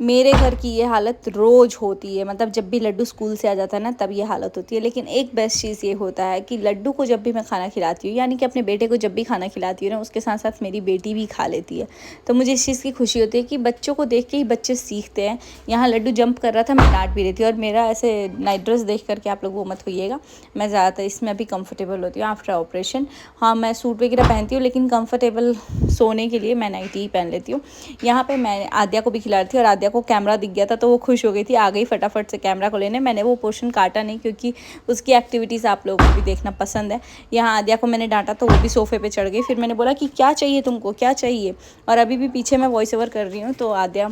मेरे घर की ये हालत रोज़ होती है, मतलब जब भी लड्डू स्कूल से आ जाता है ना तब ये हालत होती है। लेकिन एक बेस्ट चीज़ ये होता है कि लड्डू को जब भी मैं खाना खिलाती हूँ, यानी कि अपने बेटे को जब भी खाना खिलाती हूँ ना, उसके साथ साथ मेरी बेटी भी खा लेती है। तो मुझे इस चीज़ की खुशी होती है कि बच्चों को देख के ही बच्चे सीखते हैं। यहाँ लड्डू जंप कर रहा था, मैं डांट भी रही थी, और मेरा ऐसे नाइट ड्रेस देख करके आप लोग वो मत होइएगा, मैं ज़्यादातर इसमें अभी कंफर्टेबल होती हूँ आफ्टर ऑपरेशन। हाँ, मैं सूट वगैरह पहनती हूँ, लेकिन कंफर्टेबल सोने के लिए मैं नाइटी ही पहन लेती हूँ। यहाँ पे मैं आद्या को भी खिला रही थी, और आद्या को कैमरा दिख गया था तो वो खुश हो गई थी, आ गई फटाफट से कैमरा को लेने। मैंने वो पोर्शन काटा नहीं, क्योंकि उसकी एक्टिविटीज़ आप लोगों को भी देखना पसंद है। यहाँ आद्या को मैंने डांटा तो वो भी सोफ़े पे चढ़ गई। फिर मैंने बोला कि क्या चाहिए तुमको, क्या चाहिए, और अभी भी पीछे मैं वॉइस ओवर कर रही हूँ तो आद्या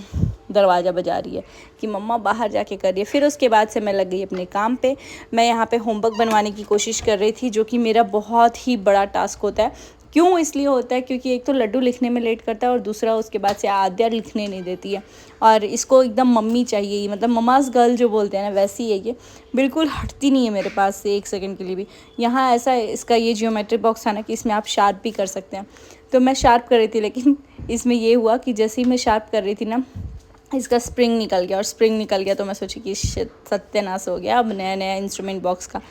दरवाज़ा बजा रही है कि मम्मा बाहर जाके करिए। फिर उसके बाद से मैं लग गई अपने काम पे। मैं यहाँ पे होमवर्क बनवाने की कोशिश कर रही थी, जो कि मेरा बहुत ही बड़ा टास्क होता है। क्यों इसलिए होता है क्योंकि एक तो लड्डू लिखने में लेट करता है, और दूसरा उसके बाद से आद्या लिखने नहीं देती है, और इसको एकदम मम्मी चाहिए, मतलब ममास गर्ल जो बोलते हैं ना, वैसी है ये, बिल्कुल हटती नहीं है मेरे पास से एक सेकंड के लिए भी। यहाँ ऐसा इसका ये जियोमेट्री बॉक्स था ना कि इसमें आप शार्प भी कर सकते हैं, तो मैं शार्प कर रही थी, लेकिन इसमें ये हुआ कि जैसे ही मैं शार्प कर रही थी ना, इसका स्प्रिंग निकल गया, और स्प्रिंग निकल गया तो मैं सोची कि सत्यानाश हो गया अब नया नया इंस्ट्रूमेंट बॉक्स का।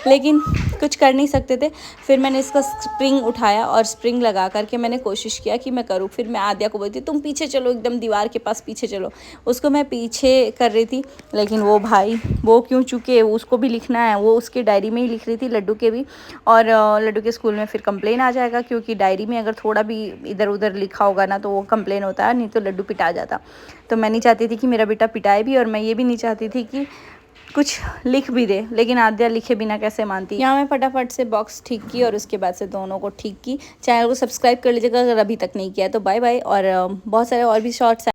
लेकिन कुछ कर नहीं सकते थे। फिर मैंने इसका स्प्रिंग उठाया और स्प्रिंग लगा करके मैंने कोशिश किया कि मैं करूँ। फिर मैं आद्या को बोलती तुम पीछे चलो, एकदम दीवार के पास पीछे चलो। उसको मैं पीछे कर रही थी, लेकिन वो भाई वो क्यों, चूँकि उसको भी लिखना है, वो उसकी डायरी में ही लिख रही थी, लड्डू के भी। और लड्डू के स्कूल में फिर कंप्लेन आ जाएगा, क्योंकि डायरी में अगर थोड़ा भी इधर उधर लिखा होगा ना तो वो कंप्लेन होता है, नहीं तो लड्डू पिटा जाता। तो मैं नहीं चाहती थी कि मेरा बेटा पिटाए भी, और मैं ये भी नहीं चाहती थी कि कुछ लिख भी दे, लेकिन आद्या लिखे बिना कैसे मानती। यहाँ मैं फटाफट से बॉक्स ठीक की, और उसके बाद से दोनों को ठीक की। चैनल को सब्सक्राइब कर लीजिएगा अगर अभी तक नहीं किया है तो। Bye bye. और बहुत सारे और भी शॉर्ट्स